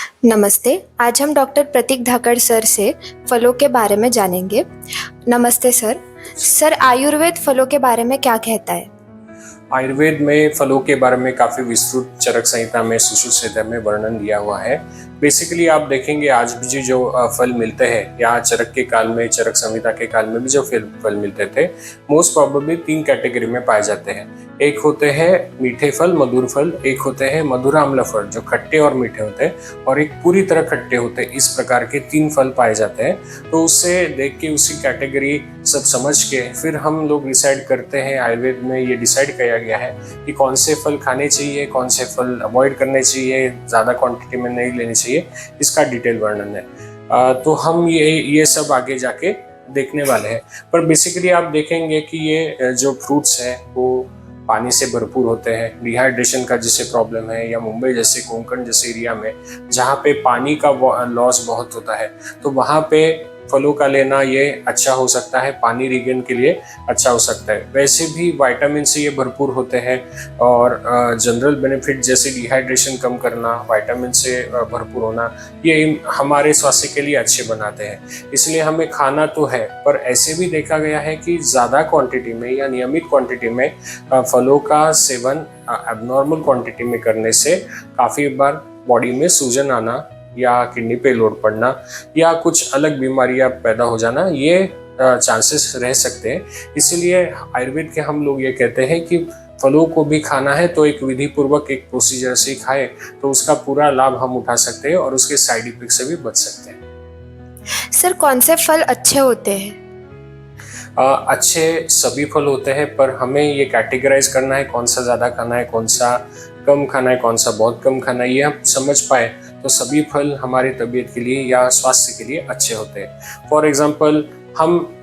नमस्ते। आज हम डॉक्टर प्रतीक धाकड़ सर से फलों के बारे में जानेंगे। नमस्ते सर। सर, आयुर्वेद फलों के बारे में क्या कहता है? आयुर्वेद में फलों के बारे में काफ़ी विस्तृत चरक संहिता में सुश्रुत संहिता में वर्णन दिया हुआ है। बेसिकली आप देखेंगे आज भी जो फल मिलते हैं या चरक के काल में, चरक संहिता के काल में भी जो फल मिलते थे, मोस्ट प्रोबेबली 3 कैटेगरी में पाए जाते हैं। एक होते हैं मीठे फल, मधुर फल, एक होते हैं मधुर आम्ल फल जो खट्टे और मीठे होते हैं, और एक पूरी तरह खट्टे होते हैं। इस प्रकार के 3 फल पाए जाते हैं। तो उससे देख के उसी कैटेगरी सब समझ के फिर हम लोग डिसाइड करते हैं। आयुर्वेद में ये डिसाइड किया गया है कि कौन से फल खाने चाहिए, कौन से फल अवॉइड करने चाहिए, ज़्यादा क्वांटिटी में नहीं लेने चाहिए, इसका डिटेल वर्णन है। तो हम ये सब आगे जाके देखने वाले हैं। पर बेसिकली आप देखेंगे कि ये जो फ्रूट्स हैं वो पानी से भरपूर होते हैं। डिहाइड्रेशन का जिसे प्रॉब्लम है, या मुंबई जैसे, कोंकण जैसे एरिया में जहाँ पे पानी का लॉस बहुत होता है, तो वहाँ पे फलों का लेना ये अच्छा हो सकता है, पानी रिगेन के लिए अच्छा हो सकता है। वैसे भी विटामिन से ये भरपूर होते हैं, और जनरल बेनिफिट जैसे डिहाइड्रेशन कम करना, विटामिन से भरपूर होना, ये हमारे स्वास्थ्य के लिए अच्छे बनाते हैं। इसलिए हमें खाना तो है, पर ऐसे भी देखा गया है कि ज़्यादा क्वांटिटी में या नियमित क्वांटिटी में फलों का सेवन एबनॉर्मल क्वांटिटी में करने से काफ़ी बार बॉडी में सूजन आना, या किडनी पे लोड पड़ना, या कुछ अलग बीमारियां पैदा हो जाना, ये चांसेस रह सकते हैं। इसीलिए आयुर्वेद के हम लोग ये कहते हैं कि फलों को भी खाना है तो एक विधि पूर्वक, एक प्रोसीजर से खाए तो उसका पूरा लाभ हम उठा सकते हैं और उसके साइड इफेक्ट से भी बच सकते हैं। सर, कौन से फल अच्छे होते हैं? अच्छे सभी फल होते हैं, पर हमें ये कैटेगराइज करना है कौन सा ज़्यादा खाना है, कौन सा कम खाना है, कौन सा बहुत कम खाना है, ये हम समझ पाए तो सभी फल हमारी तबीयत के लिए या स्वास्थ्य के लिए अच्छे होते हैं। फॉर एग्जाम्पल, हम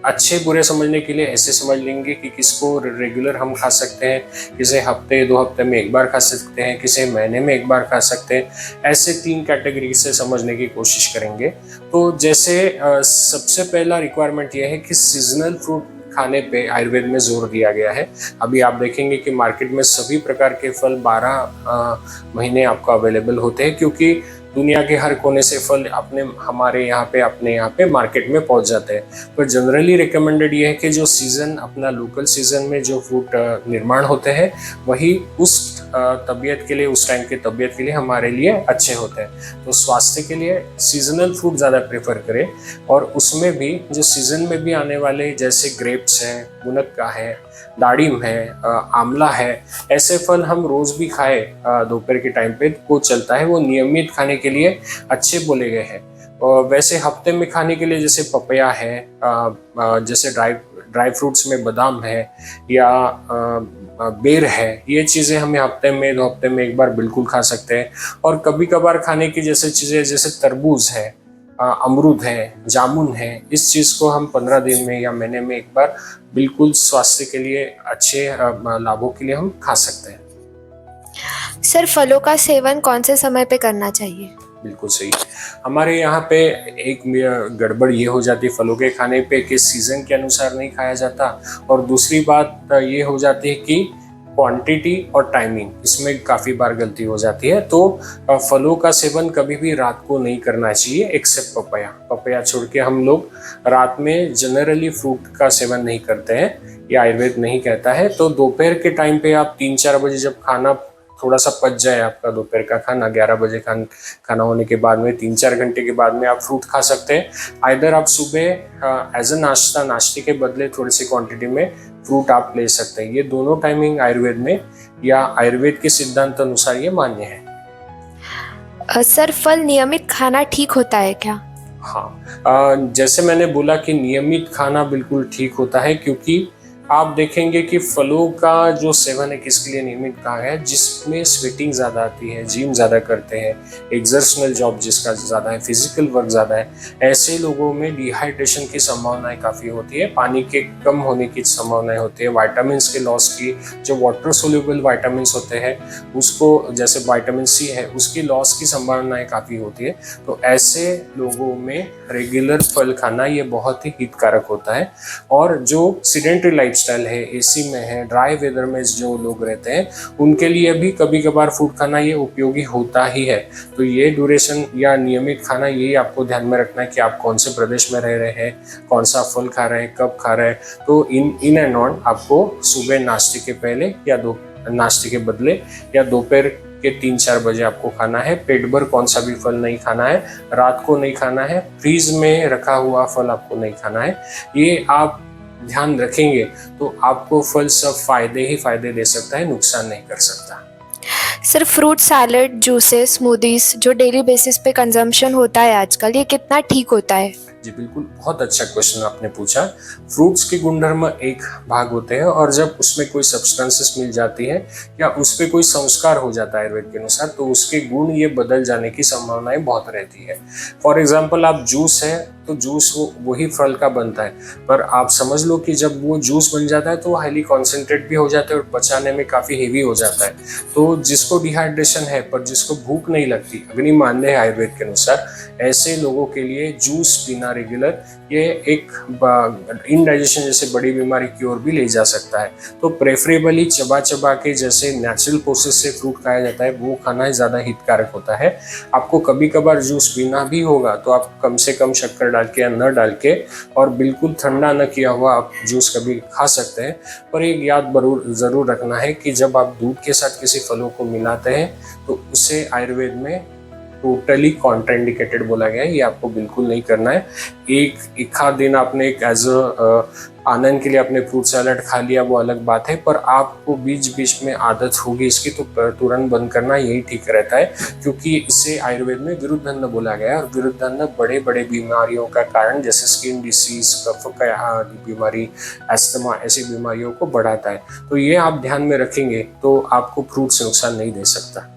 अच्छे बुरे समझने के लिए ऐसे समझ लेंगे कि किसको रेगुलर हम खा सकते हैं, किसे हफ्ते 2 हफ्ते में एक बार खा सकते हैं, किसे महीने में एक बार खा सकते हैं। ऐसे 3 कैटेगरी से समझने की कोशिश करेंगे। तो जैसे सबसे पहला रिक्वायरमेंट यह है कि सीजनल फ्रूट खाने पे आयुर्वेद में जोर दिया गया है। अभी आप देखेंगे कि मार्केट में सभी प्रकार के फल 12 महीने आपको अवेलेबल होते हैं, क्योंकि दुनिया के हर कोने से फल अपने यहाँ पे मार्केट में पहुंच जाते हैं। पर जनरली रिकमेंडेड ये है कि जो सीज़न, अपना लोकल सीज़न में जो फ्रूट निर्माण होते हैं, वही उस तबीयत के लिए, उस टाइम की तबीयत के लिए हमारे लिए अच्छे होते हैं। तो स्वास्थ्य के लिए सीजनल फ्रूट ज़्यादा प्रेफर करें, और उसमें भी जो सीज़न में भी आने वाले जैसे ग्रेप्स हैं, मुनक्का है, दाड़िम है, आंवला है, ऐसे फल हम रोज़ भी खाए दोपहर के टाइम पे वो चलता है, वो नियमित खाने के लिए अच्छे बोले गए हैं। वैसे हफ्ते में खाने के लिए जैसे पपया है, जैसे ड्राई फ्रूट्स में बादाम है, या बेर है, ये चीज़ें हमें हफ्ते में 2 हफ्ते में एक बार बिल्कुल खा सकते हैं। और कभी कभार खाने की जैसे चीज़ें जैसे तरबूज है, अमरूद है, जामुन है, इस चीज़ को हम 15 दिन में या महीने में एक बार बिल्कुल स्वास्थ्य के लिए अच्छे लाभों के लिए हम खा सकते हैं। सर, फलों का सेवन कौन से समय पे करना चाहिए? बिल्कुल सही। हमारे यहाँ पे एक गड़बड़ ये हो जाती है फलों के खाने पे कि सीज़न के अनुसार नहीं खाया जाता, और दूसरी बात ये हो जाती है कि क्वांटिटी और टाइमिंग, इसमें काफ़ी बार गलती हो जाती है। तो फलों का सेवन कभी भी रात को नहीं करना चाहिए, एक्सेप्ट पपया छोड़ के हम लोग रात में जनरली फ्रूट का सेवन नहीं करते हैं, ये आयुर्वेद नहीं कहता है। तो दोपहर के टाइम पे आप 3-4 बजे जब खाना थोड़ा सा पच जाए, आपका दोपहर का खाना 11 बजे खाना होने के बाद में 3-4 घंटे के बाद में आप फ्रूट खा सकते हैं। आइदर आप सुबह एज अ नाश्ते के बदले थोड़ी सी क्वांटिटी में फ्रूट आप ले सकते हैं। ये दोनों टाइमिंग आयुर्वेद में या आयुर्वेद के सिद्धांत अनुसार ये मान्य है। सर, फल नियमित खाना ठीक होता है क्या? हाँ, जैसे मैंने बोला कि नियमित खाना बिल्कुल ठीक होता है, क्योंकि आप देखेंगे कि फलों का जो सेवन है किसके लिए नियमित कहा है, जिसमें स्वेटिंग ज़्यादा आती है, जिम ज़्यादा करते हैं, एक्सर्शनल जॉब जिसका ज़्यादा है, फिजिकल वर्क ज़्यादा है, ऐसे लोगों में डिहाइड्रेशन की संभावनाएं काफ़ी होती है, पानी के कम होने की संभावनाएं होती है, वाइटामिन के लॉस की, जो वाटर सोल्यूबल वाइटामिन होते हैं उसको, जैसे विटामिन सी है, उसकी लॉस की संभावनाएं काफ़ी होती है। तो ऐसे लोगों में रेगुलर फल खाना ये बहुत ही हितकारक होता है। और जो सीडेंटरी लाइफ स्टाइल है, एसी में है, ड्राई वेदर में जो लोग रहते हैं उनके लिए भी कभी कभार फ्रूट खाना ये उपयोगी होता ही है। तो ये ड्यूरेशन या नियमित खाना यही आपको ध्यान में रखना है कि आप कौन से प्रदेश में रह रहे हैं, कौन सा फल खा रहे हैं, कब खा रहे हैं। तो इन एंड ऑन आपको सुबह नाश्ते के पहले या नाश्ते के बदले या दोपहर के 3-4 बजे आपको खाना है। पेट भर कौन सा भी फल नहीं खाना है, रात को नहीं खाना है, फ्रीज में रखा हुआ फल आपको नहीं खाना है। ये आप ध्यान रखेंगे तो आपको फल सब फायदे ही फायदे दे सकता है, नुकसान नहीं कर सकता। Sir fruit salad, juices, smoothies जो डेली बेसिस पे कंजम्पशन होता है आजकल, ये कितना ठीक होता है? जी बिल्कुल, बहुत अच्छा क्वेश्चन आपने पूछा। फ्रूट्स के गुणधर्म एक भाग होते हैं और जब उसमें कोई सब्सटेंसेस मिल जाती है या उस पर कोई संस्कार हो जाता है आयुर्वेद के अनुसार, तो उसके गुण ये बदल जाने की संभावनाएं बहुत रहती है। फॉर एग्जांपल आप जूस है तो जूस वही फल का बनता है, पर आप समझ लो कि जब वो जूस बन जाता है तो वो हाईली कॉन्सेंट्रेट भी हो जाता है और पचाने में काफ़ी हेवी हो जाता है। तो जिसको डिहाइड्रेशन है पर जिसको भूख नहीं लगती, अग्नि मान्य है आयुर्वेद के अनुसार, ऐसे लोगों के लिए जूस पीना रेगुलर ये एक इनडाइजेशन जैसे बड़ी बीमारी की ओर भी ले जा सकता है। तो प्रेफरेबली चबा चबा के जैसे नेचुरल प्रोसेस से फ्रूट खाया जाता है वो खाना ही ज़्यादा हितकारक होता है। आपको कभी कभार जूस पीना भी होगा तो आप कम से कम शक्कर डाल के या न डाल के और बिल्कुल ठंडा न किया हुआ आप जूस कभी खा सकते हैं। पर एक याद ज़रूर रखना है कि जब आप दूध के साथ किसी फलों को मिलाते हैं तो उसे आयुर्वेद में टोटली कॉन्ट्राइंडिकेटेड बोला गया है, ये आपको बिल्कुल नहीं करना है। एक आध दिन आपने एक एज आनंद के लिए अपने फ्रूट सैलड खा लिया वो अलग बात है, पर आपको बीच बीच में आदत होगी इसकी तो तुरंत बंद करना यही ठीक रहता है, क्योंकि इसे आयुर्वेद में विरुद्धान्न बोला गया है और विरुद्धान्न बड़े बड़े बीमारियों का कारण जैसे स्किन डिसीज, कफ का बीमारी, एस्थमा ऐसी बीमारियों को बढ़ाता है। तो ये आप ध्यान में रखेंगे तो आपको फ्रूट से नुकसान नहीं दे सकता।